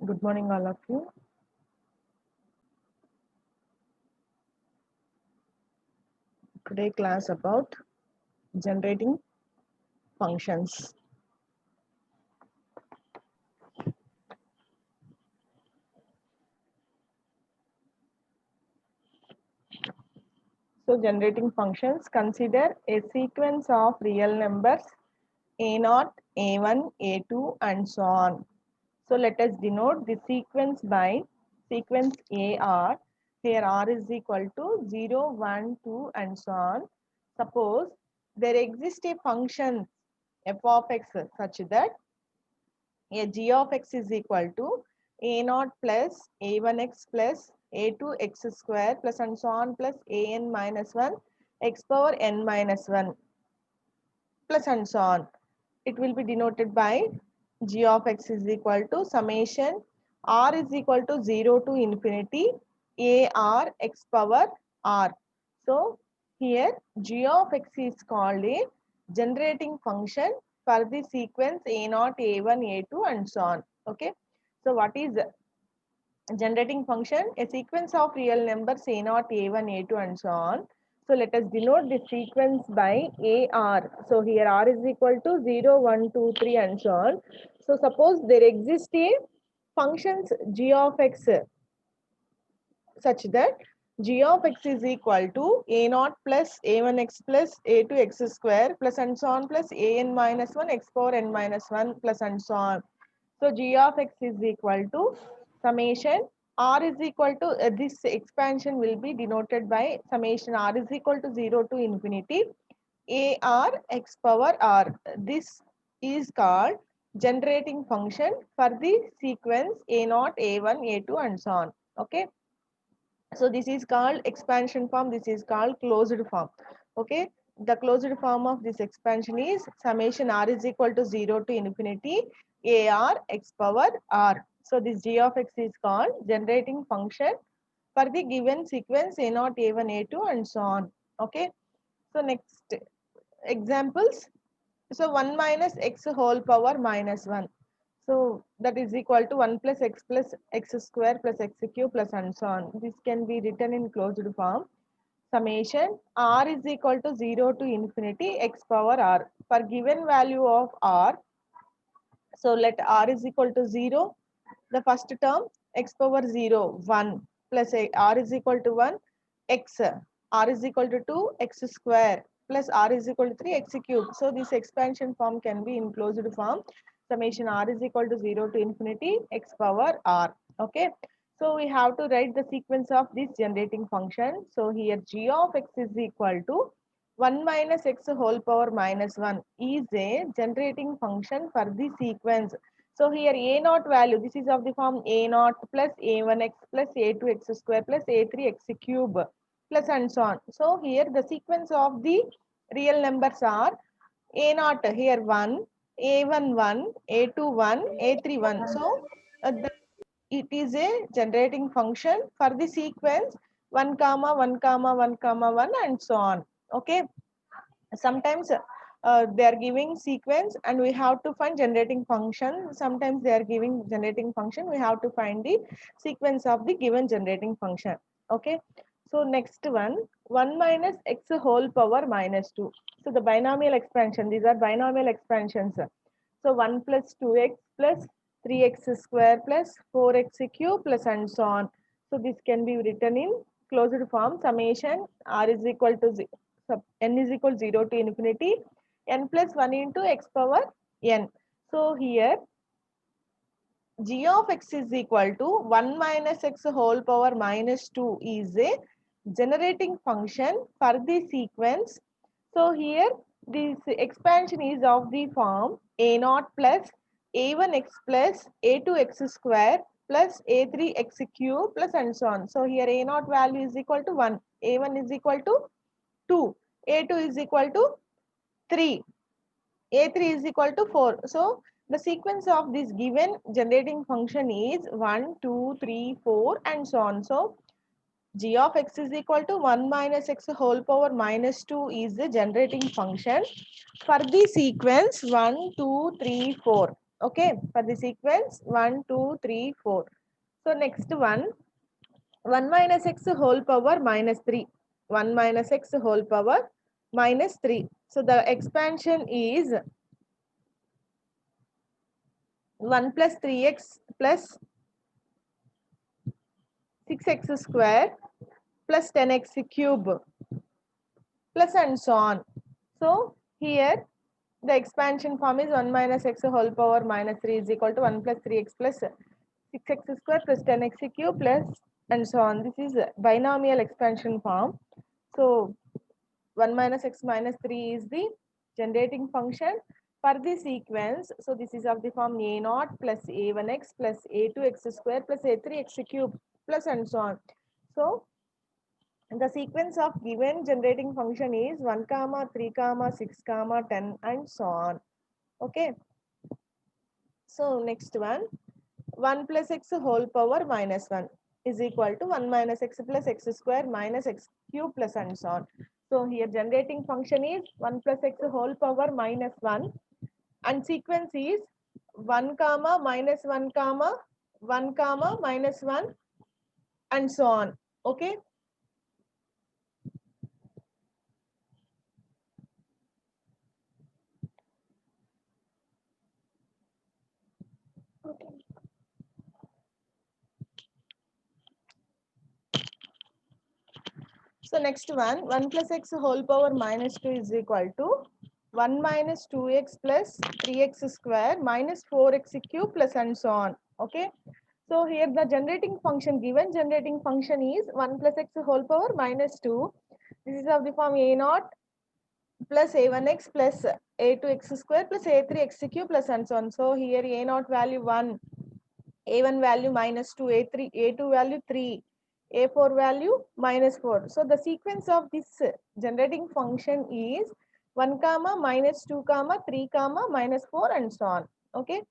Good morning, all of you. Today class about generating functions. So generating functions, consider a sequence of real numbers a0, a1, a2 and so on. So let us denote the sequence by sequence AR. Here R is equal to 0, 1, 2 and so on. Suppose there exists a function f of x such that a g of x is equal to a0 plus a1x plus a2x square plus and so on plus an minus 1 x power n minus 1 plus and so on. It will be denoted by g of x is equal to summation r is equal to 0 to infinity a r x power r. So here g of x is called a generating function for the sequence a0, a1, a2 and so on. Okay. So what is generating function? A sequence of real numbers a0, a1, a2 and so on. So let us denote the sequence by AR. So here R is equal to 0, 1, 2, 3 and so on. So suppose there exists a functions g of x such that g of x is equal to a0 plus a1x plus a2x square plus and so on plus an minus 1 x power n minus 1 plus and so on. So g of x is equal to summation r is equal to this expansion will be denoted by summation r is equal to 0 to infinity a r x power r. This is called generating function for the sequence a0, a1, a2 and so on. Okay. So this is called expansion form. This is called closed form. Okay. The closed form of this expansion is summation r is equal to 0 to infinity ar x power r. So this g of x is called generating function for the given sequence a0, a1, a2 and so on. Okay. So next examples. So 1 minus x whole power minus 1. So that is equal to 1 plus x square plus x cube plus and so on. This can be written in closed form. Summation r is equal to 0 to infinity x power r. For given value of r, so let r is equal to 0. The first term x power 0, 1 plus r is equal to 1 x r is equal to 2 x square plus r is equal to 3 x cube. So this expansion form can be in closed form. Summation r is equal to 0 to infinity x power r. Okay. So we have to write the sequence of this generating function. So here g of x is equal to 1 minus x whole power minus 1 is a generating function for the sequence. So here a naught value, this is of the form a naught plus a1x plus a2x square plus a3x cube plus and so on. So here the sequence of the real numbers are a naught here 1, a1 1, a2 1, a3 1. So it is a generating function for the sequence 1 comma 1 comma 1 comma 1 and so on. Okay. Sometimes they are giving sequence and we have to find generating function. Sometimes they are giving generating function, we have to find the sequence of the given generating function. Okay. So next one, 1 minus x whole power minus 2. So the binomial expansion, these are binomial expansions. So 1 plus 2x plus 3x square plus 4x cube plus and so on. So this can be written in closed form. Summation r is equal to n is equal to 0 to infinity n plus 1 into x power n. So here g of x is equal to 1 minus x whole power minus 2 is a generating function for the sequence. So here this expansion is of the form a naught plus a1x plus a2x square plus a3x cube plus and so on. So here a naught value is equal to 1, a1 is equal to 2, a2 is equal to 3, a3 is equal to 4. So the sequence of this given generating function is 1, 2, 3, 4 and so on. So g of x is equal to 1 minus x whole power minus 2 is the generating function for the sequence 1, 2, 3, 4. Okay, for the sequence 1, 2, 3, 4. So next one, 1 minus x whole power minus 3. 1 minus x whole power minus 3. So the expansion is 1 plus 3x plus 6x square plus 10x cube plus and so on. So here the expansion form is 1 minus x whole power minus 3 is equal to 1 plus 3x plus 6x square plus 10x cube plus and so on. This is binomial expansion form. So 1 minus x minus 3 is the generating function for the sequence. So this is of the form a naught plus a1x plus a2x square plus a3x cube plus and so on. So the sequence of given generating function is 1 comma 3 comma 6 comma 10 and so on. Okay. So next one, 1 plus x whole power minus 1 is equal to 1 minus x plus x square minus x cube plus and so on. So here generating function is 1 plus x whole power minus 1 and sequence is 1 comma minus 1 comma 1 comma minus 1 and so on. Okay. Okay. So next one, 1 plus x whole power minus 2 is equal to 1 minus 2x plus 3x square minus 4x cube plus and so on. Okay. So here the generating function, given generating function is 1 plus x whole power minus 2. This is of the form a naught plus a1x plus a2x square plus a3x cube plus and so on. So here a naught value 1, a1 value minus 2, a3, a2 value 3, a4 value minus 4. So the sequence of this generating function is 1 comma minus 2 comma 3 comma minus 4 and so on. Okay.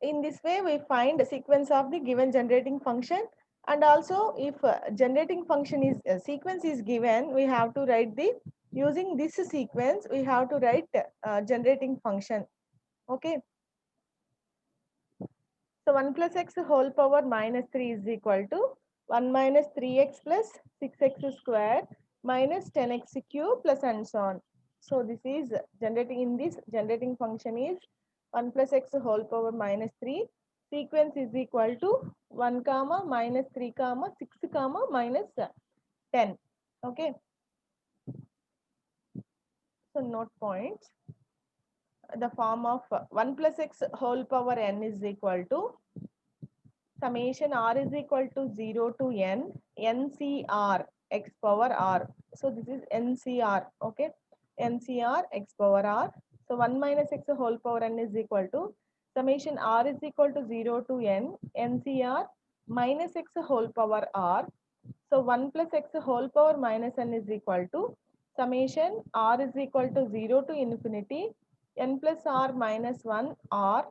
In this way we find the sequence of the given generating function, and also if generating function is sequence is given, we have to write the using this sequence we have to write generating function. Okay. So 1 plus x whole power minus 3 is equal to 1 minus 3x plus 6x square minus 10x cube plus and so on. So this is generating, in this generating function is 1 plus x whole power minus 3. Sequence is equal to 1 comma minus 3 comma 6 comma minus 10. Okay. So note points. The form of 1 plus x whole power n is equal to summation r is equal to 0 to n ncr x power r. So this is ncr. Okay. ncr x power r. So 1 minus x whole power n is equal to summation r is equal to 0 to n ncr minus x whole power r. So 1 plus x whole power minus n is equal to summation r is equal to 0 to infinity n plus r minus 1 r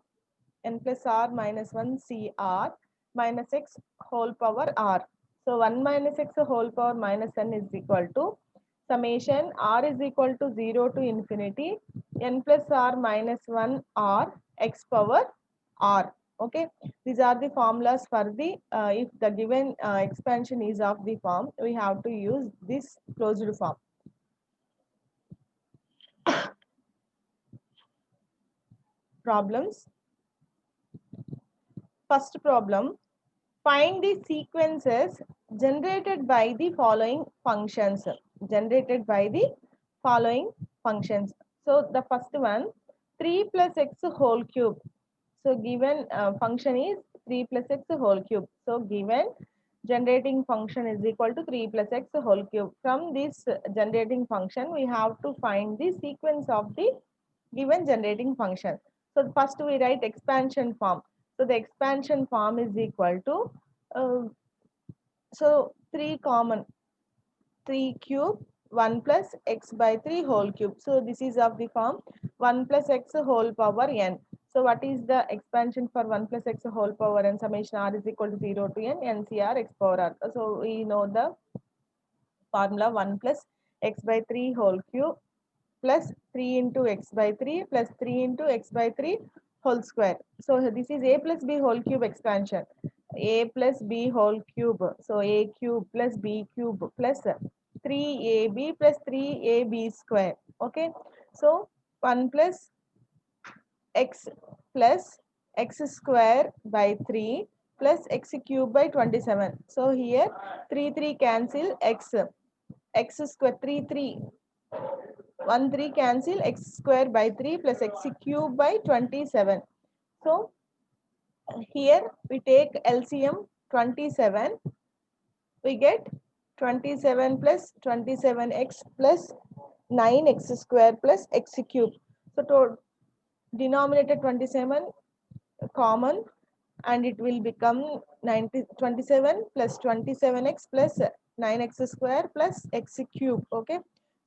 n plus r minus 1 cr minus x whole power r. So 1 minus x whole power minus n is equal to summation r is equal to 0 to infinity n plus r minus 1 r x power r. Okay. These are the formulas for the if the given expansion is of the form, we have to use this closed form. Problems. First problem, find the sequences generated by the following functions. Generated by the following functions. So the first one, 3 plus x whole cube. So given function is 3 plus x whole cube. So given generating function is equal to 3 plus x whole cube. From this generating function, we have to find the sequence of the given generating function. So first we write expansion form. So the expansion form is equal to so 3 common 3 cube 1 plus x by 3 whole cube. So this is of the form 1 plus x whole power n. So what is the expansion for 1 plus x whole power n? Summation r is equal to 0 to n ncr x power r. So we know the formula 1 plus x by 3 whole cube plus 3 into x by 3 plus 3 into x by 3 whole square. So this is a plus b whole cube expansion. A plus b whole cube. So a cube plus b cube plus 3ab plus 3ab square. Okay. So 1 plus x plus x square by 3 plus x cube by 27. So here 3 cancel x square 3 1 3 cancel x square by 3 plus x cube by 27. So here we take LCM 27, we get 27 plus 27x plus 9x square plus x cube. So to denominator 27 common, and it will become 27 plus 27x plus 9x square plus x cube. Okay,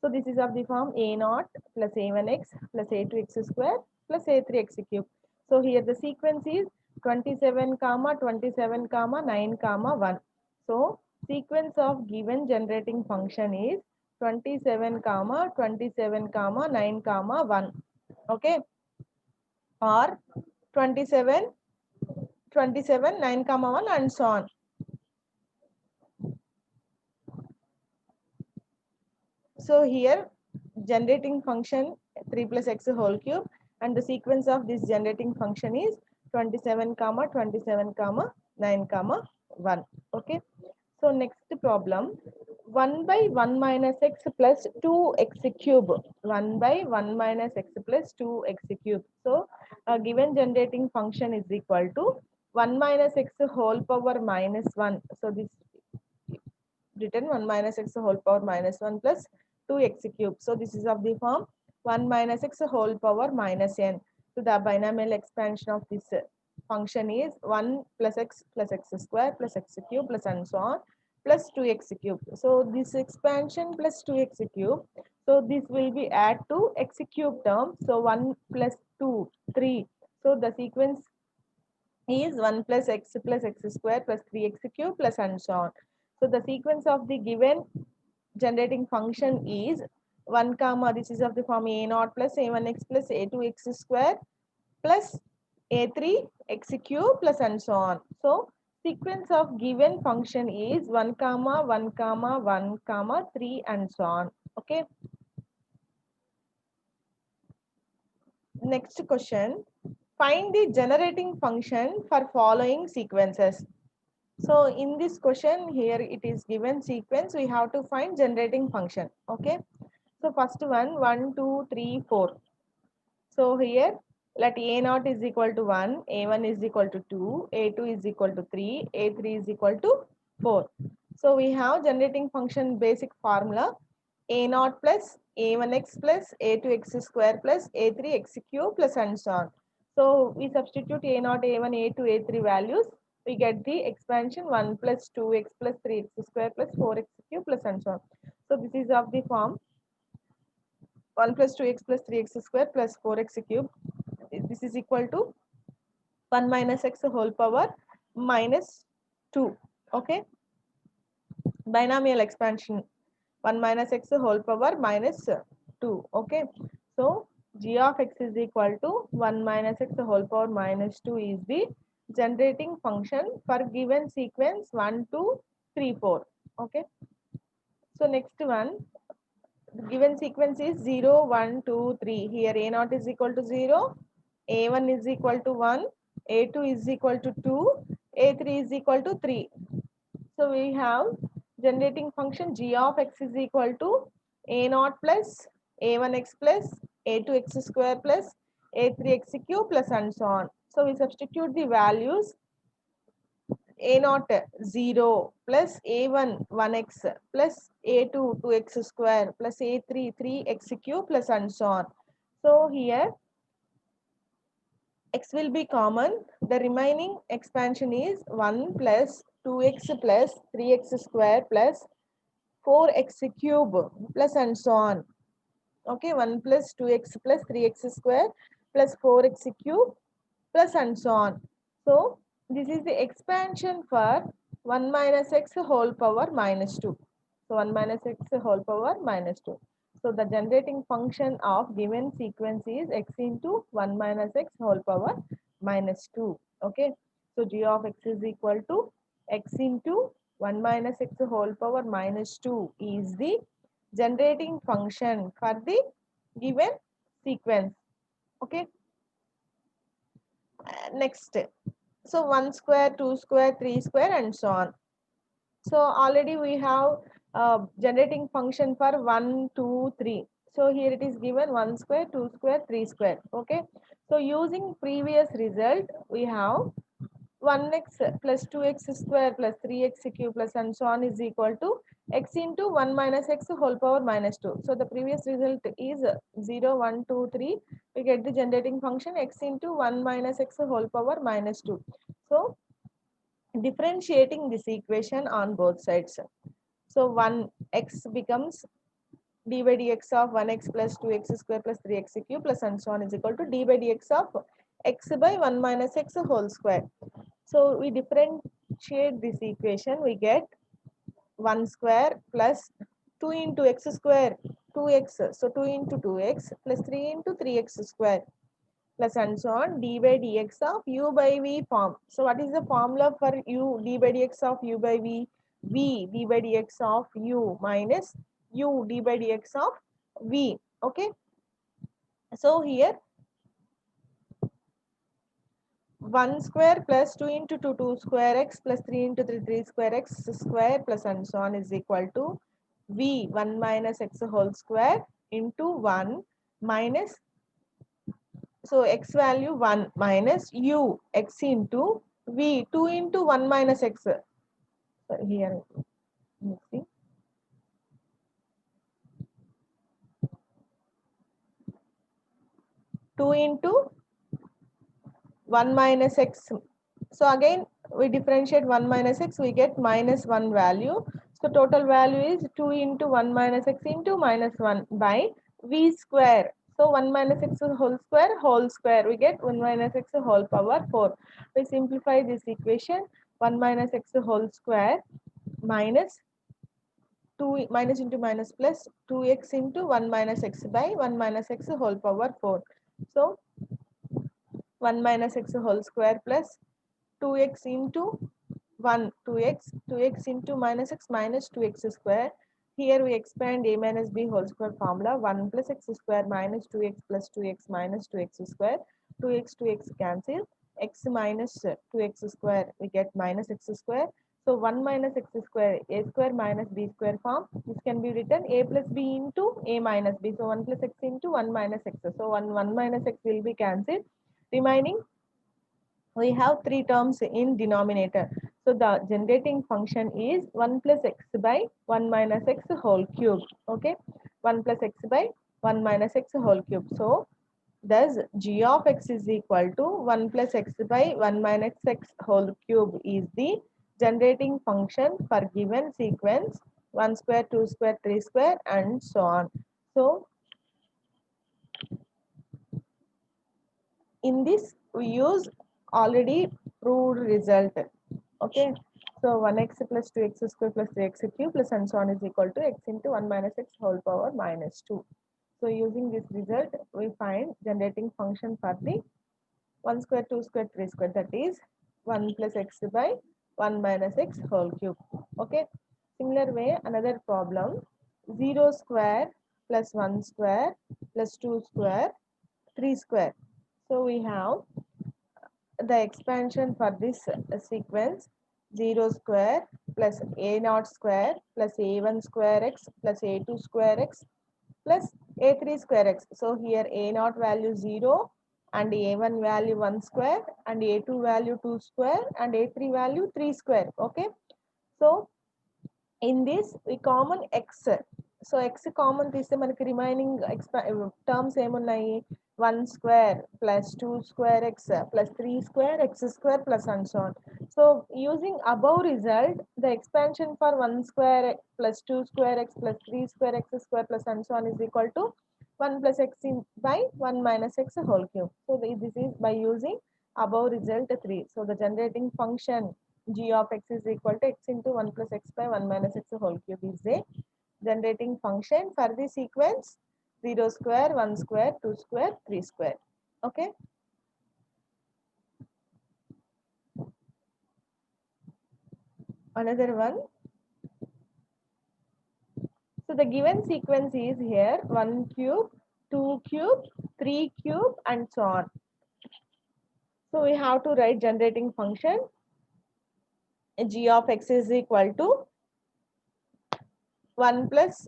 so this is of the form a naught plus a1x plus a2x square plus a3x cube. So here the sequence is 27 comma 27 comma 9 comma 1. So sequence of given generating function is 27 comma 27 comma 9 comma 1. Okay, or 27 27 9 comma 1 and so on. So here generating function 3 plus x whole cube, and the sequence of this generating function is 27 comma 27 comma 9 comma 1. Okay, so next problem, 1 by 1 minus x plus 2x cube. 1 by 1 minus x plus 2x cube. So a given generating function is equal to 1 minus x whole power minus 1. So this written 1 minus x whole power minus 1 plus 2x cube. So this is of the form 1 minus x whole power minus n. So the binomial expansion of this function is 1 plus x square plus x cube plus and so on plus 2x cube. So this expansion plus 2x cube. So this will be add to x cube term. So 1 plus 2, 3. So the sequence is 1 plus x square plus 3x cube plus and so on. So the sequence of the given generating function is 1 comma, this is of the form a naught plus a1x plus a2x square plus a3 x cube plus and so on. So sequence of given function is 1 comma 1 comma 1 comma 3 and so on. Okay. Next question, find the generating function for following sequences. So in this question here it is given sequence, we have to find generating function. Okay. So first one 1 2 3 4. So here let a naught is equal to 1, a1 is equal to 2, a2 is equal to 3, a3 is equal to 4. So we have generating function basic formula a naught plus a1x plus a2x square plus a3x cube plus and so on. So we substitute a naught, a1, a2, a3 values. We get the expansion 1 plus 2x plus 3x square plus 4x cube plus and so on. So this is of the form 1 plus 2x plus 3x square plus 4x cube. This is equal to 1 minus x whole power minus 2. Okay. Binomial expansion 1 minus x whole power minus 2. Okay. So g of x is equal to 1 minus x whole power minus 2 is the generating function for given sequence 1 2 3 4. Okay. So next one, the given sequence is 0 1 2 3. Here a naught is equal to 0, a1 is equal to 1, a2 is equal to 2, a3 is equal to 3. So we have generating function g of x is equal to a naught plus a1x plus a2x square plus a3x cube plus and so on. So we substitute the values a naught 0 plus a1 1x plus a2 2x square plus a3 3x cube plus and so on. So here x will be common. The remaining expansion is 1 plus 2x plus 3x square plus 4x cube plus and so on. Okay, 1 plus 2x plus 3x square plus 4x cube plus and so on. So this is the expansion for 1 minus x whole power minus 2. So 1 minus x whole power minus 2. So the generating function of given sequence is x into 1 minus x whole power minus 2. Okay. So g of x is equal to x into 1 minus x whole power minus 2 is the generating function for the given sequence. Okay. Next. So 1 square, 2 square, 3 square and so on. So already we have generating function for 1, 2, 3. So here it is given 1 square, 2 square, 3 square. Okay. So using previous result, we have 1x plus 2x square plus 3x cube plus and so on is equal to x into 1 minus x whole power minus 2. So the previous result is 0, 1, 2, 3. We get the generating function x into 1 minus x whole power minus 2. So differentiating this equation on both sides. So 1x becomes d by dx of 1x plus 2x square plus 3x cube plus and so on is equal to d by dx of x by 1 minus x whole square. So we differentiate this equation, we get 1 square plus 2 into x square, 2x, so 2 into 2x plus 3 into 3x square plus and so on d by dx of u by v form. So what is the formula for u d by dx of u by v? V d by dx of u minus u d by dx of v. Okay. So here 1 square plus 2 into 2, 2 square x plus 3 into 3, 3 square x square plus and so on is equal to v 1 minus x whole square into 1 minus, so x value 1 minus u x into v 2 into 1 minus x. So here see 2 into 1 minus x. So again we differentiate 1 minus x, we get minus 1 value. So total value is 2 into 1 minus x into minus 1 by v square. So 1 minus x whole square, we get 1 minus x whole power 4. We simplify this equation, 1 minus x whole square minus 2 minus into minus plus 2x into 1 minus x by 1 minus x whole power 4. So 1 minus x whole square plus 2x into 1 2x into minus x minus 2x square. Here we expand a minus b whole square formula, 1 plus x square minus 2x plus 2x minus 2x square, 2x cancel, x minus 2x square we get minus x square. So 1 minus x square, a square minus b square form. This can be written a plus b into a minus b. So 1 plus x into 1 minus x. So 1 minus x will be cancelled. Remaining we have three terms in denominator. So the generating function is 1 plus x by 1 minus x whole cube. Okay, 1 plus x by 1 minus x whole cube. So thus g of x is equal to 1 plus x by 1 minus x whole cube is the generating function for given sequence 1 square, 2 square, 3 square and so on. So in this we use already proved result. Okay, so 1x plus 2x square plus 3x cube plus and so on is equal to x into 1 minus x whole power minus 2. So using this result we find generating function for the 1 square, 2 square, 3 square, that is 1 plus x by 1 minus x whole cube. Okay, similar way another problem, 0 square plus 1 square plus 2 square 3 square. So we have the expansion for this sequence, 0 square plus a naught square plus a1 square x plus a2 square x plus a3 square x. So here a naught value 0 and a1 value 1 square and a2 value 2 square and a3 value 3 square. Okay, so in this we common x. So x common తీస్తే మనకి remaining terms ఏమున్నాయి, 1 square plus 2 square x plus 3 square x square plus and so on. So using above result, the expansion for 1 square plus 2 square x plus 3 square x square plus and so on is equal to 1 plus x by 1 minus x whole cube. So this is by using above result 3. So the generating function g of x is equal to x into 1 plus x by 1 minus x whole cube is a generating function for the sequence 0 square, 1 square, 2 square, 3 square. Okay. Another one. So the given sequence is here 1 cube, 2 cube, 3 cube and so on. So we have to write generating function g of x is equal to 1 plus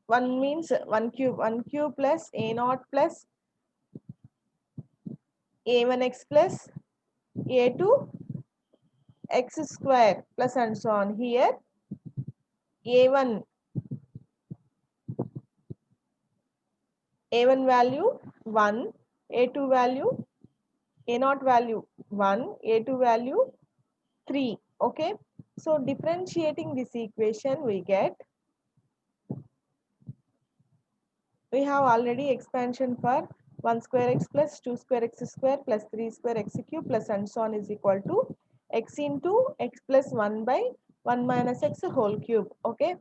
1 means 1 cube plus a naught plus a1x plus a2 x square plus and so on. Here a1 value 1, a2 value, a0 value 1, a2 value 3. Okay. So differentiating this equation we get, we have already expansion for 1 square x plus 2 square x square plus 3 square x cube plus and so on is equal to x into x plus 1 by 1 minus x whole cube. Okay.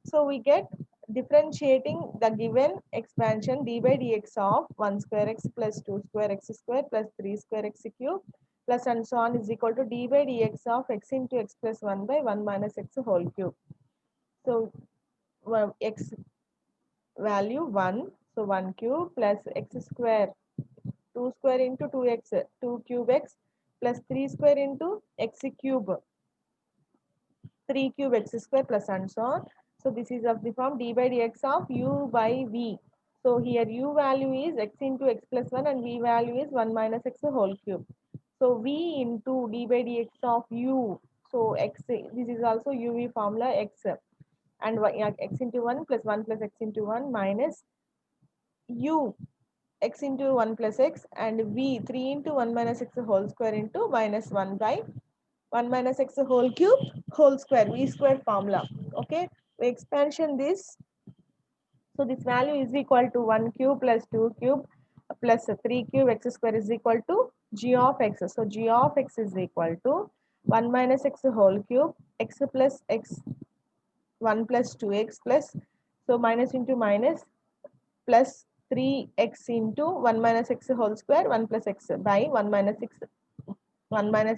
So we get differentiating the given expansion d by dx of 1 square x plus 2 square x square plus 3 square x cube plus and so on is equal to d by dx of x into x plus 1 by 1 minus x whole cube. So x value 1, so 1 cube plus x square, 2 square into 2x, 2 cube x plus 3 square into x cube, 3 cube x square plus and so on. So this is of the form d by dx of u by v. So here u value is x into x plus 1 and v value is 1 minus x whole cube. So v into d by dx of u. So x, this is also uv formula x and x into 1 plus 1 plus x into 1 minus u x into 1 plus x and v 3 into 1 minus x whole square into minus 1 by 1 minus x whole cube whole square, v square formula. Okay, we expansion this. So this value is equal to 1 cube plus 2 cube plus 3 cube x square is equal to g of x. So g of x is equal to 1 minus x whole cube x plus x 1 plus 2x plus, so minus into minus plus 3x into 1 minus x whole square 1 plus x by 1 minus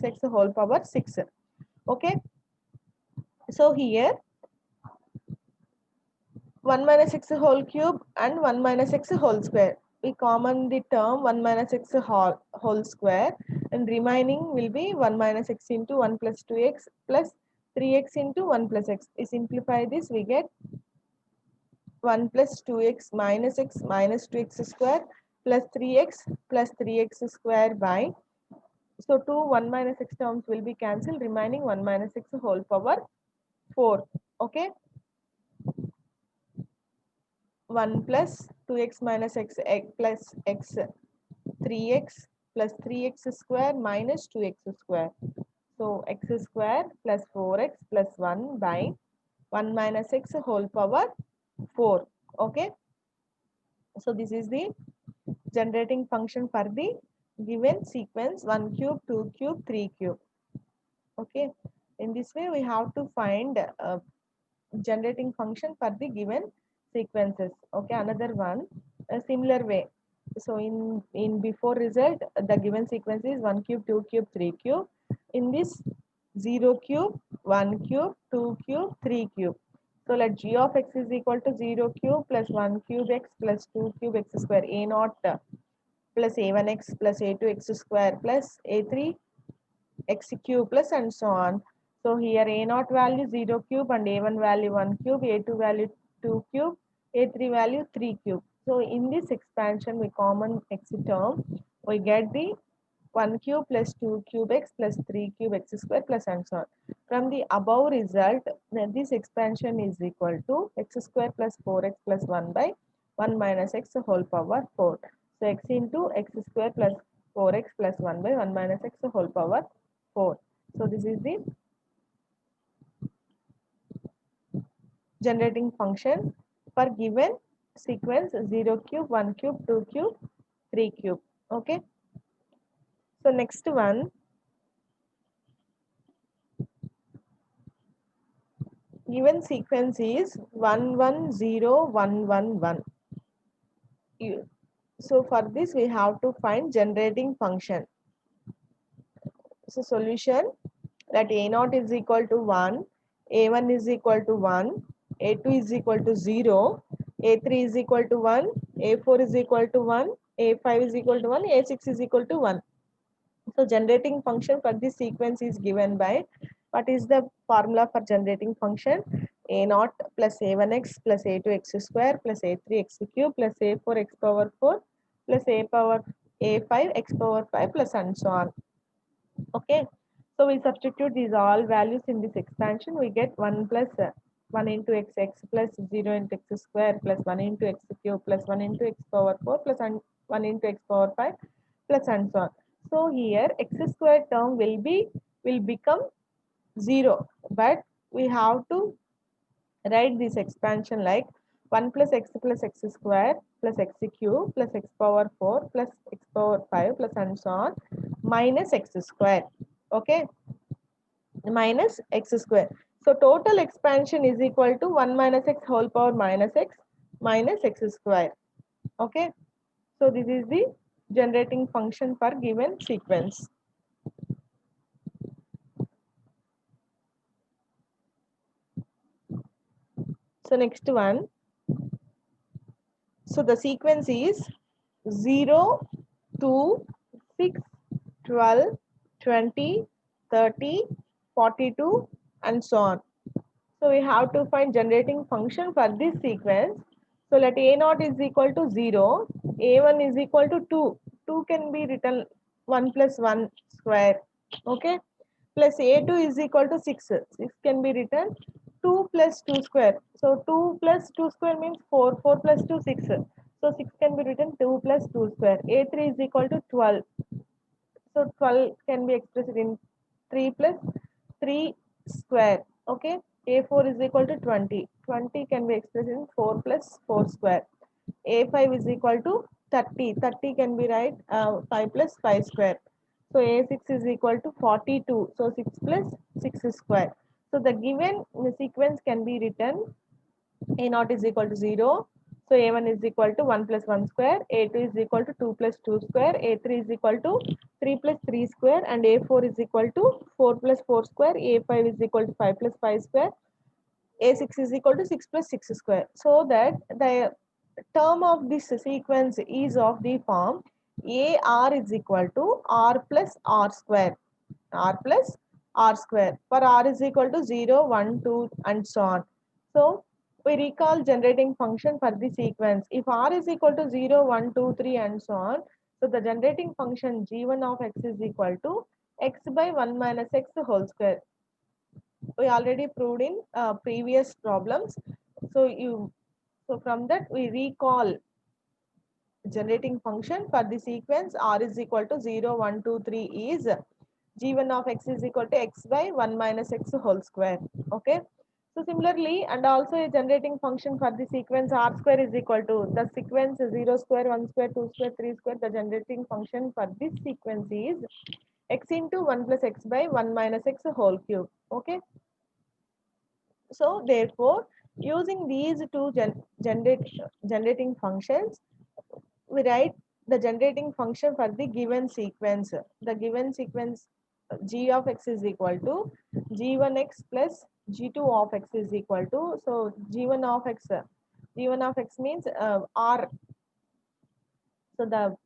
x whole power 6. Okay. So here 1 minus x whole cube and 1 minus x whole square. We common the term 1 minus x whole square and remaining will be 1 minus x into 1 plus 2x plus 3x into 1 plus x. We simplify this, we get 1 plus 2x minus 2x square plus 3x square by, so 2 1 minus x terms will be cancelled, remaining 1 minus x whole power 4. Okay. 1 plus 2x minus x plus x 3x plus 3x square minus 2x square. So x square plus 4x plus 1 by 1 minus x whole power 4. Okay. So this is the generating function for the given sequence 1 cube, 2 cube, 3 cube. Okay. In this way, we have to find generating function for the given sequences. Okay. Another one, a similar way. So in before result, the given sequence is 1 cube, 2 cube, 3 cube. In this 0 cube, 1 cube, 2 cube, 3 cube. So let g of x is equal to 0 cube plus 1 cube x plus 2 cube x square a naught plus a1x plus a2x square plus a3 x cube plus and so on. So here a naught value 0 cube and a1 value 1 cube, a2 value 2 cube, a3 value 3 cube. So in this expansion we common x term, we get the 1 cube plus 2 cube x plus 3 cube x square plus and so on. From the above result, then this expansion is equal to x square plus 4x plus 1 by 1 minus x whole power 4. So x into x square plus 4x plus 1 by 1 minus x whole power 4. So this is the generating function for given sequence 0 cube, 1 cube, 2 cube, 3 cube. Okay. So next one, given sequence is 1 1 0 1 1 1. So for this we have to find generating function. So solution, that a naught is equal to 1, a1 is equal to 1, a2 is equal to 0, a3 is equal to 1, a4 is equal to 1, a5 is equal to 1, a6 is equal to 1. So generating function for this sequence is given by, what is the formula for generating function? A naught plus a1x plus a2x square plus a3x cube plus a4x power 4 plus a power a5 x power 5 plus and so on. Okay. So we substitute these all values in this expansion. We get 1 plus 1 into x plus 0 into x square plus 1 into x cube plus 1 into x power 4 plus 1 into x power 5 plus and so on. So here x square term will become 0, but we have to write this expansion like 1 plus x square plus x cube plus x power 4 plus x power 5 plus and so on minus x square. Okay, minus x square. So total expansion is equal to 1 minus x whole power minus x square. Okay, so this is the generating function for given sequence. So next one, so the sequence is 0 2 6 12 20 30 42 and so on. So we have to find generating function for this sequence. So let a naught is equal to 0, a1 is equal to 2. 2 can be written 1 plus 1 square. Okay. Plus a2 is equal to 6. 6 can be written 2 plus 2 square. So 2 plus 2 square means 4. 4 plus 2, 6. So 6 can be written 2 plus 2 square. A3 is equal to 12. So 12 can be expressed in 3 plus 3 square. Okay. A4 is equal to 20. 20 can be expressed in 4 plus 4 square. A5 is equal to 30. 30 can be write 5 plus 5 square. So A6 is equal to 42. So 6 plus 6 square. So the given sequence can be written a naught is equal to 0. So a1 is equal to 1 plus 1 square, a2 is equal to 2 plus 2 square, a3 is equal to 3 plus 3 square, and a4 is equal to 4 plus 4 square, a5 is equal to 5 plus 5 square, a6 is equal to 6 plus 6 square. So that the term of this sequence is of the form AR is equal to R plus R square. R plus R square, for R is equal to 0, 1, 2 and so on. So we recall generating function for the sequence. If R is equal to 0, 1, 2, 3 and so on, so the generating function g1 of x is equal to x by 1 minus x whole square. We already proved in previous problems. So from that we recall generating function for the sequence R is equal to 0, 1, 2, 3 is g1 of x is equal to x by 1 minus x whole square. Okay. So similarly, and also a generating function for the sequence R square is equal to the sequence 0 square, 1 square, 2 square, 3 square. The generating function for this sequence is x into 1 plus x by 1 minus x whole cube. Okay. So therefore, using these two generating functions, we write the generating function for the given sequence. The given sequence g of x is equal to g1x plus g2 of x is equal to, so g1 of x means r. So the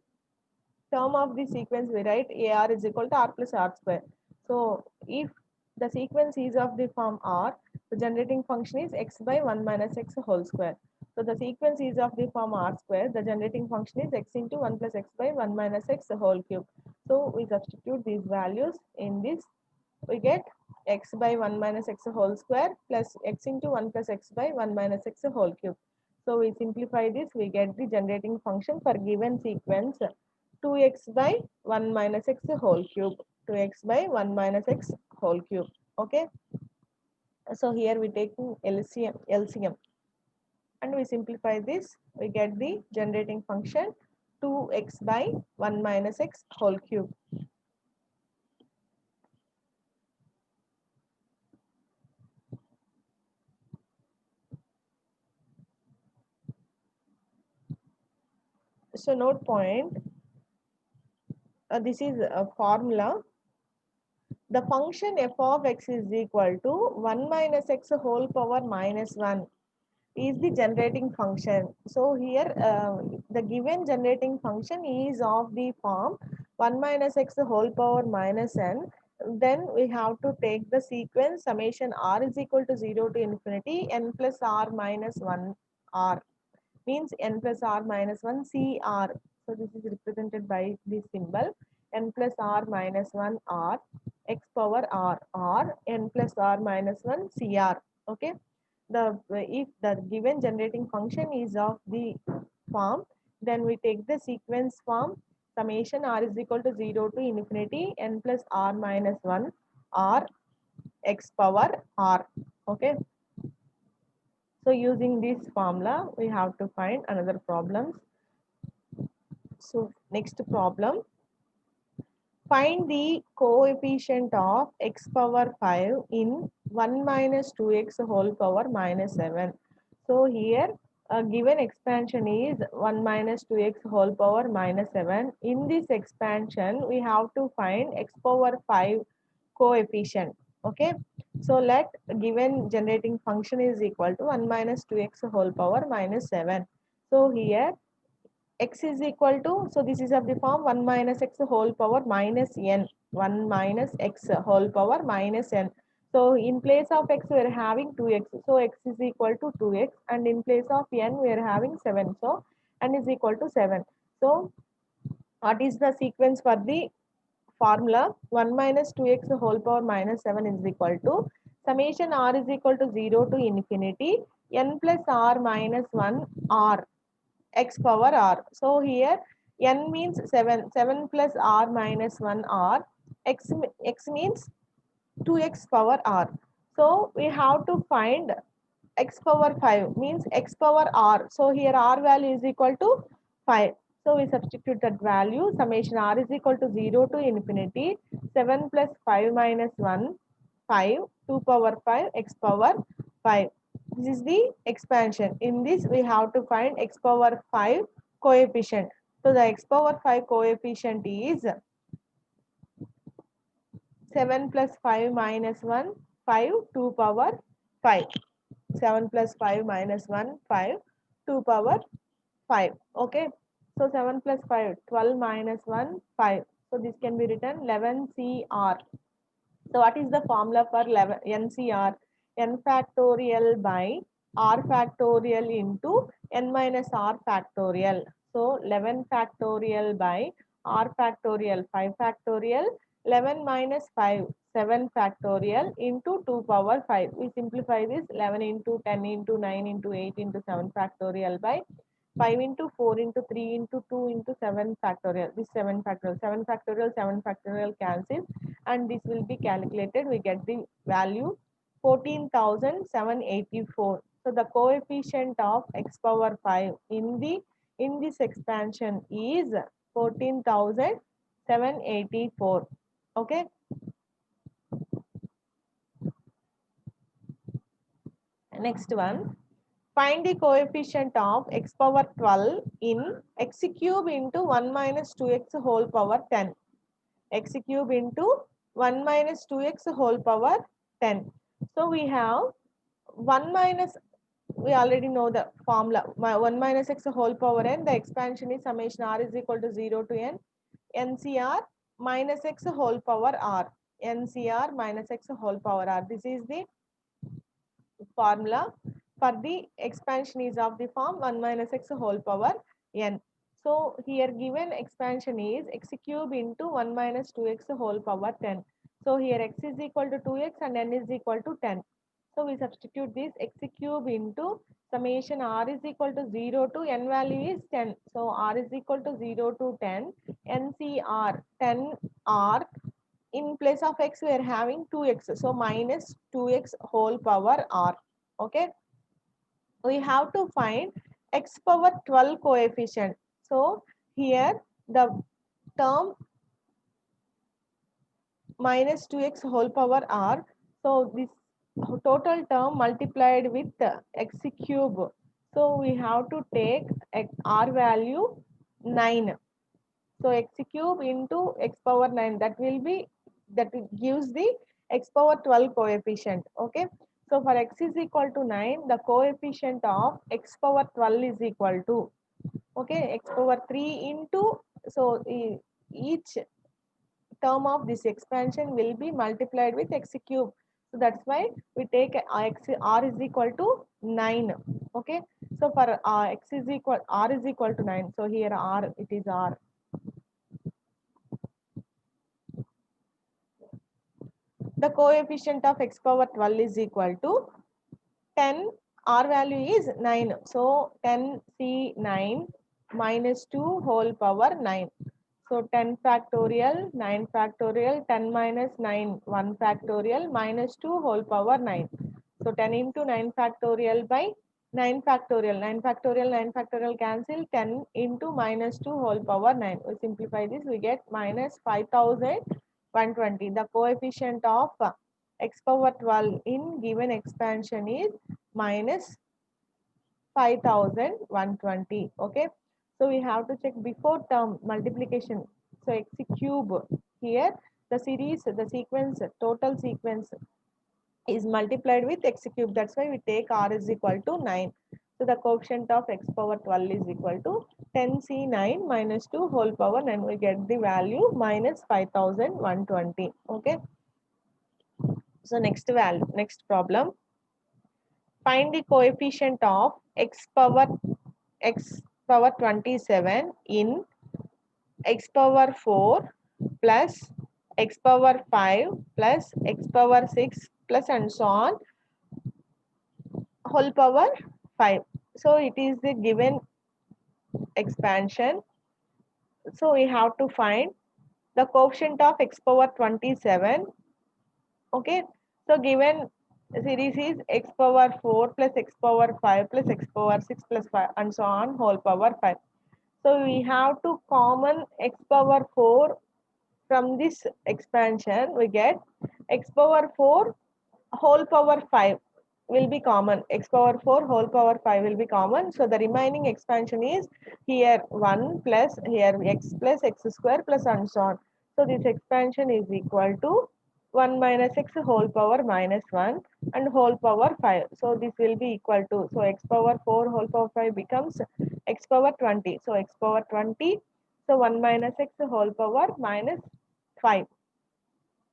term of the sequence we write ar is equal to r plus r square. So if the sequence is of the form r, the generating function is x by 1 minus x whole square. So the sequence is of the form r square, the generating function is x into 1 plus x by 1 minus x whole cube. So we substitute these values in this, we get x by 1 minus x whole square plus x into 1 plus x by 1 minus x whole cube. So we simplify this, we get the generating function for given sequence 2x by 1 minus x whole cube. 2x by 1 minus x whole cube. Okay. So here we take LCM and we simplify this, we get the generating function 2x by 1 minus x whole cube. So note point, this is a formula. The function f of x is equal to 1 minus x whole power minus 1 is the generating function. So here the given generating function is of the form 1 minus x whole power minus n. Then we have to take the sequence summation r is equal to 0 to infinity n plus r minus 1 r, means n plus r minus 1 cr. So this is represented by this symbol n plus r minus 1 r x power r or n plus r minus 1 cr. Okay, the if the given generating function is of the form, then we take the sequence form summation r is equal to 0 to infinity n plus r minus 1 r x power r. Okay, so using this formula we have to find another problems. So next problem, find the coefficient of x power 5 in 1 minus 2x whole power minus 7. So here a given expansion is 1 minus 2x whole power minus 7. In this expansion, we have to find x power 5 coefficient. Okay. So let given generating function is equal to 1 minus 2x whole power minus 7. So here x is equal to, so this is of the form 1 minus x whole power minus n, 1 minus x whole power minus n. So in place of x we are having 2x, so x is equal to 2x, and in place of n we are having 7, so n is equal to 7. So what is the sequence for the formula? 1 minus 2x whole power minus 7 is equal to summation r is equal to 0 to infinity n plus r minus 1 r x power r. So here n means 7, 7 plus r minus 1 r, x means 2x power r. So we have to find x power 5, means x power r. So here r value is equal to 5. So we substitute that value, summation r is equal to 0 to infinity 7 plus 5 minus 1 5, 2 power 5 x power 5. This is the expansion. In this we have to find x power 5 coefficient. So the x power 5 coefficient is 7 plus 5 minus 1 5, 2 power 5. 7 plus 5 minus 1 5, 2 power 5. Okay, so 7 plus 5 12 minus 1 5. So this can be written 11 cr. So what is the formula for 11 ncr? N factorial by r factorial into n minus r factorial. So 11 factorial by r factorial 5 factorial, 11 minus 5 7 factorial into 2 power 5. We simplify this, 11 into 10 into 9 into 8 into 7 factorial by 5 into 4 into 3 into 2 into 7 factorial. This 7 factorial, 7 factorial cancels, and this will be calculated. We get the value 14,784. So the coefficient of x power 5 in this expansion is 14,784. Okay. Next one. Find the coefficient of x power 12 in x cube into 1 minus 2x whole power 10. X cube into 1 minus 2x whole power 10. So we have 1 minus, we already know the formula, 1 minus x whole power n, the expansion is summation r is equal to 0 to n, ncr minus x whole power r, ncr minus x whole power r. This is the formula for the expansion is of the form 1 minus x whole power n. So here given expansion is x cube into 1 minus 2x whole power 10. So here x is equal to 2x and n is equal to 10. So we substitute this x cube into summation r is equal to 0 to n value is 10. So r is equal to 0 to 10, ncr 10r, in place of x we are having 2x, so minus 2x whole power r. Okay, we have to find x power 12 coefficient. So here the term minus 2x whole power r, so this total term multiplied with x cube, so we have to take r value 9. So x cube into x power 9, that will be, that gives the x power 12 coefficient. Okay. So for x is equal to 9, the coefficient of x power 12 is equal to, okay, x power 3 into, so each term of this expansion will be multiplied with x cube. So that's why we take r is equal to 9. Okay. So for x is equal, r is equal to 9. So here r, it is r. The coefficient of x power 12 is equal to 10. R value is 9. So 10c9 minus 2 whole power 9. So 10 factorial, 9 factorial, 10 minus 9, 1 factorial, minus 2 whole power 9. So 10 into 9 factorial by 9 factorial, 9 factorial, 9 factorial cancel, 10 into minus 2 whole power 9. We simplify this, we get minus 5120. The coefficient of x power 12 in given expansion is minus 5120. Okay. So we have to check before term multiplication. So x cube, here the series, the sequence, total sequence is multiplied with x cube. That's why we take r is equal to 9. So the coefficient of x power 12 is equal to 10c9 minus 2 whole power 9. We get the value minus 5120. Okay. So next value, next problem. Find the coefficient of x power 27 in x power 4 plus x power 5 plus x power 6 plus and so on whole power 5. So it is the given expansion. So we have to find the coefficient of x power 27. Okay. So given series is x power 4 plus x power 5 plus x power 6 plus 5 and so on whole power 5. So we have to common x power 4 from this expansion. We get x power 4 whole power 5 will be common. X power 4 whole power 5 will be common. So the remaining expansion is here 1 plus here x plus x square plus and so on. So this expansion is equal to 1 minus x whole power minus 1 and whole power 5. So this will be equal to, so x power 4 whole power 5 becomes x power 20. So x power 20. So 1 minus x whole power minus 5.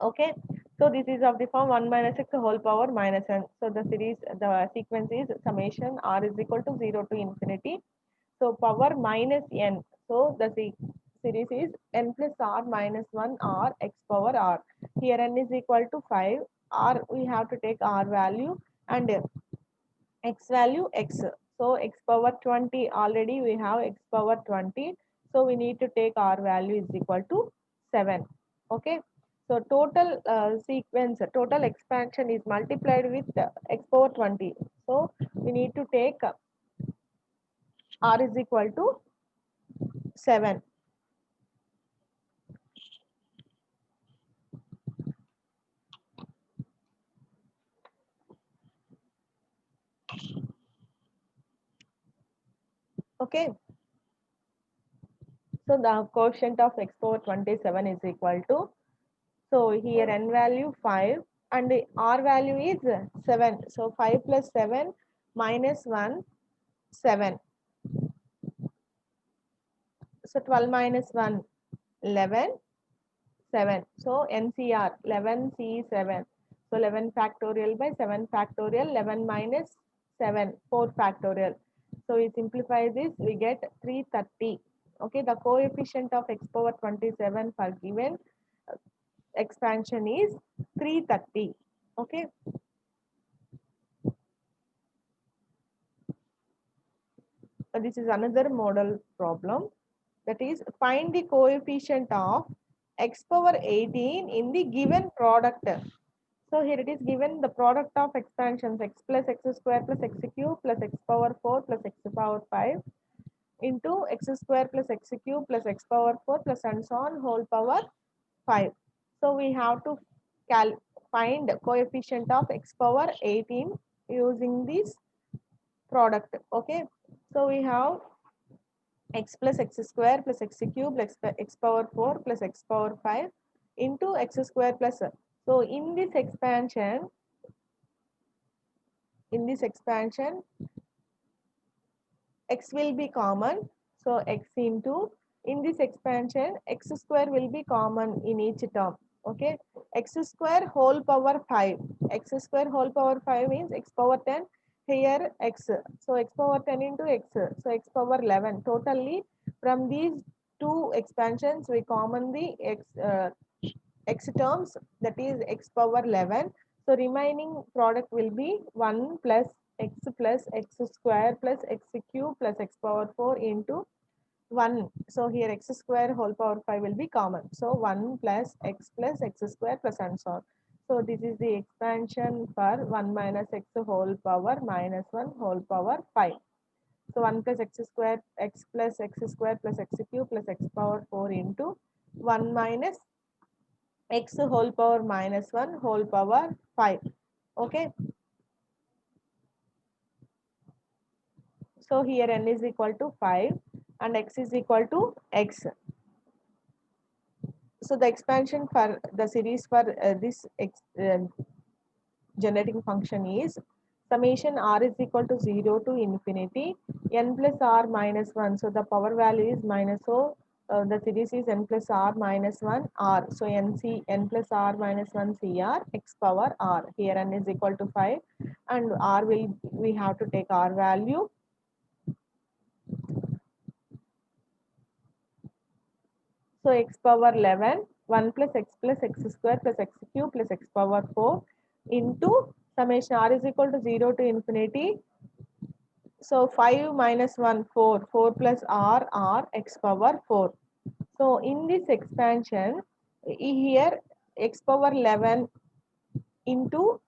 Okay. So this is of the form 1 minus x whole power minus n. So the series, the sequence is summation r is equal to 0 to infinity. So power minus n. So the series is n plus r minus 1 r x power r. Here n is equal to 5. R, we have to take r value and x value x. So x power 20, already we have x power 20. So we need to take r value is equal to 7. Okay. So total sequence, total expansion is multiplied with x power 20. So we need to take r is equal to 7. Okay. So the quotient of x power 27 is equal to, so here n value 5 and the r value is 7. So 5 plus 7 minus 1, 7. So 12 minus 1, 11, 7. So NCR 11C7. So 11 factorial by 7 factorial, 11 minus 7, 4 factorial. So we simplify this, we get 330. Okay, the coefficient of x power 27 for given expansion is 330. Okay. This is another model problem, that is find the coefficient of x power 18 in the given product. So here it is given the product of expansions x plus x square plus x cube plus x power 4 plus x power 5 into x square plus x cube plus x power 4 plus and so on whole power 5. So we have to find coefficient of x power 18 using this product. Okay. So we have x plus x square plus x cube x power 4 plus x power 5 into x square plus. So in this expansion x will be common. So x into, in this expansion x square will be common in each term. Okay, x square whole power 5. X square whole power 5 means x power 10. Here x. So x power 10 into x. So x power 11. Totally from these two expansions we common the x terms, that is x power 11. So remaining product will be 1 plus x square plus x cube plus x power 4 into 1. So here x square whole power 5 will be common. So 1 plus x square plus and so on. So this is the expansion for 1 minus x whole power minus 1 whole power 5. So 1 plus x square, x plus x square plus x cube plus x power 4 into 1 minus x whole power minus 1 whole power 5. Okay. So here n is equal to 5 and x is equal to x. So the expansion for the series for this generating function is summation r is equal to 0 to infinity n plus r minus 1. So the power value is minus, so the series is n plus r minus 1 r. So n plus r minus 1 cr x power r. Here n is equal to 5 and r will, we have to take r value. So x power 11, 1 plus x square plus x cube plus x power 4 into summation r is equal to 0 to infinity. So 5 minus 1, 4, 4 plus r x power 4. So in this expansion, here x power 11 into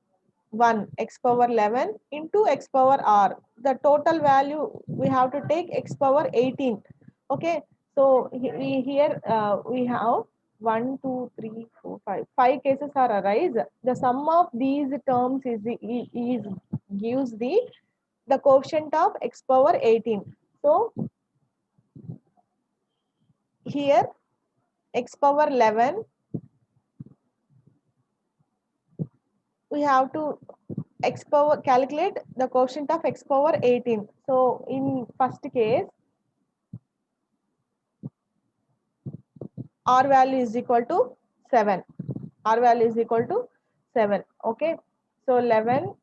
1, x power 11 into x power r. The total value we have to take x power 18. Okay, so here we have 1, 2, 3, 4, 5. 5 cases are arise. The sum of these terms is gives the quotient of x power 18. So here x power 11, we have to x power calculate the quotient of x power 18. So in first case r value is equal to 7. R value is equal to 7. Okay, so 11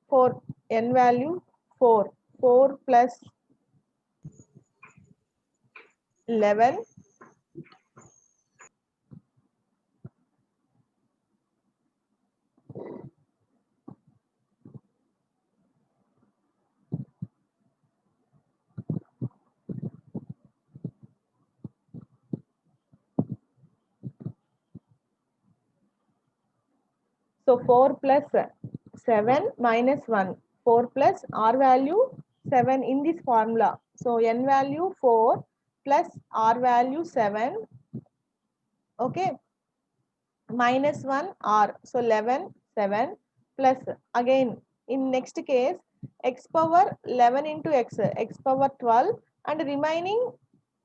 for n value 4. 4 plus 11 . So 4 plus 7 minus 1. 4 plus r value 7 in this formula. So n value 4 plus r value 7. Okay, minus 1 r. So 11, 7 plus again in next case x power 11 into x power 12 and remaining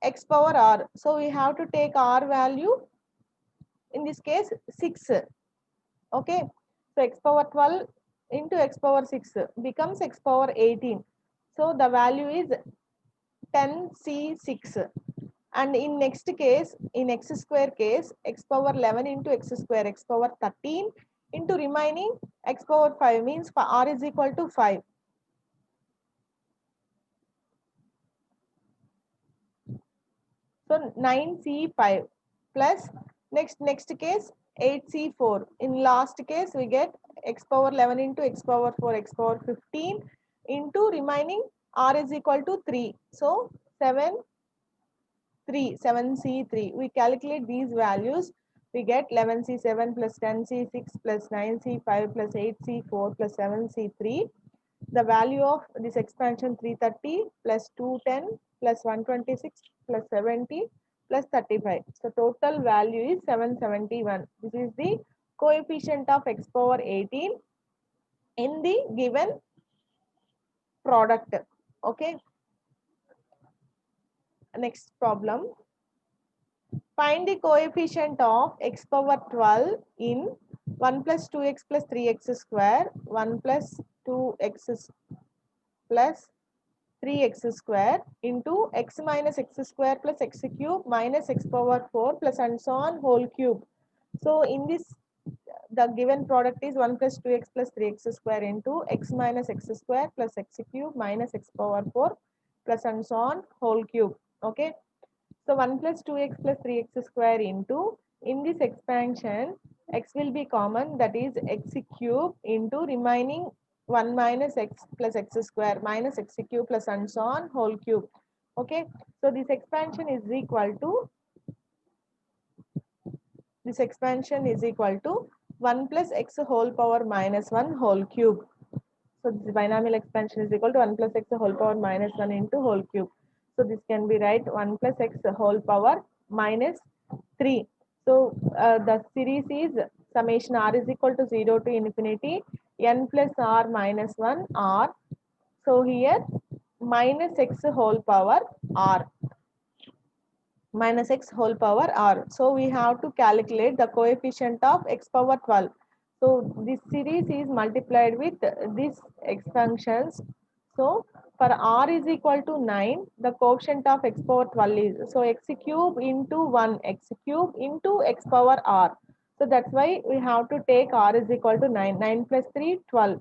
x power r. So we have to take r value, in this case 6. Okay, so x power 12 into x power 6 becomes x power 18. So the value is 10c6. And in next case, in x square case, x power 11 into x square, x power 13 into remaining x power 5 means for r is equal to 5. So 9c5 plus next case 8c4. In last case we get x power 11 into x power 4, x power 15 into remaining r is equal to 3. So 7c3. We calculate these values. We get 11c7 plus 10c6 plus 9c5 plus 8c4 plus 7c3. The value of this expansion 330 plus 210 plus 126 plus 70 plus 35. So total value is 771. This is the coefficient of x power 18 in the given product. Okay. Next problem. Find the coefficient of x power 12 in 1 plus 2x plus 3x square, 1 plus 2x plus 3x square into x minus x square plus x cube minus x power 4 plus and so on whole cube. So in this, the given product is 1 plus 2x plus 3x square into x minus x square plus x cube minus x power 4 plus and so on whole cube. Okay. So 1 plus 2x plus 3x square into, in this expansion, x will be common, that is x cube into remaining 1 minus x plus x square minus x cube plus and so on whole cube. Okay. So this expansion is equal to 1 plus x whole power minus 1 whole cube. So this binomial expansion is equal to 1 plus x whole power minus 1 into whole cube. So this can be right 1 plus x whole power minus 3. So the series is summation r is equal to 0 to infinity n plus r minus 1 r. So here minus x whole power r. Minus x whole power r. So we have to calculate the coefficient of x power 12. So this series is multiplied with these expansions. So for r is equal to 9, the coefficient of x power 12 is, so x cube into 1, x cube into x power r. So that's why we have to take r is equal to 9. 9 plus 3, 12.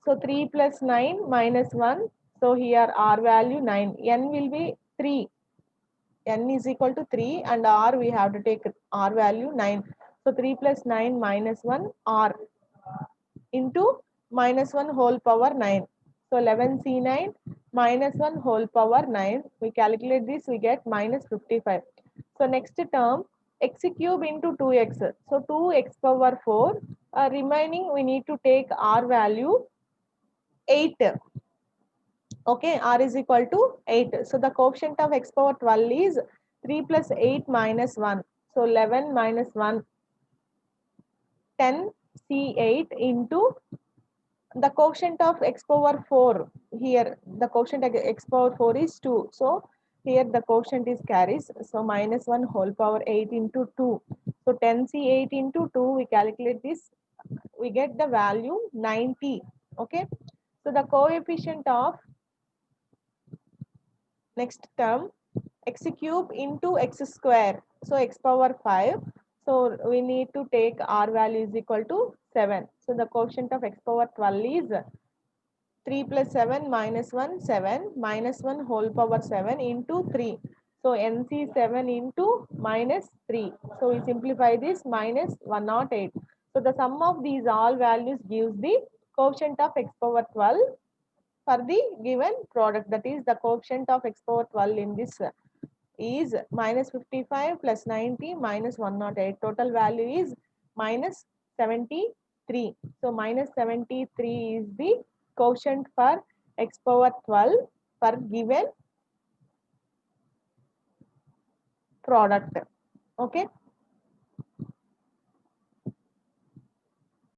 So 3 plus 9 minus 1. So here r value 9. N will be 3. N is equal to 3 and r we have to take r value 9. So 3 plus 9 minus 1 r into minus 1 whole power 9. So 11c9 minus 1 whole power 9. We calculate this, we get minus 55. So next term, x cube into 2x. So 2x power 4. Remaining we need to take r value 8. Okay, r is equal to 8. So the coefficient of x power 12 is 3 plus 8 minus 1. So 11 minus 1, 10 C8 into the quotient of x power 4. Here the quotient of x power 4 is 2. So here the quotient is carries. So minus 1 whole power 8 into 2. So 10 C8 into 2, we calculate this. We get the value 90. Okay. So the coefficient of next term, x cube into x square. So x power 5. So we need to take r value is equal to 7. So the quotient of x power 12 is 3 plus 7 minus 1, 7 minus 1 whole power 7 into 3. So NC 7 into minus 3. So we simplify this minus 108. So the sum of these all values gives the quotient of x power 12 for the given product, that is the coefficient of x power 12 in this is minus 55 plus 90 minus 108. Total value is minus 73. So minus 73 is the quotient for x power 12 for given product. Okay.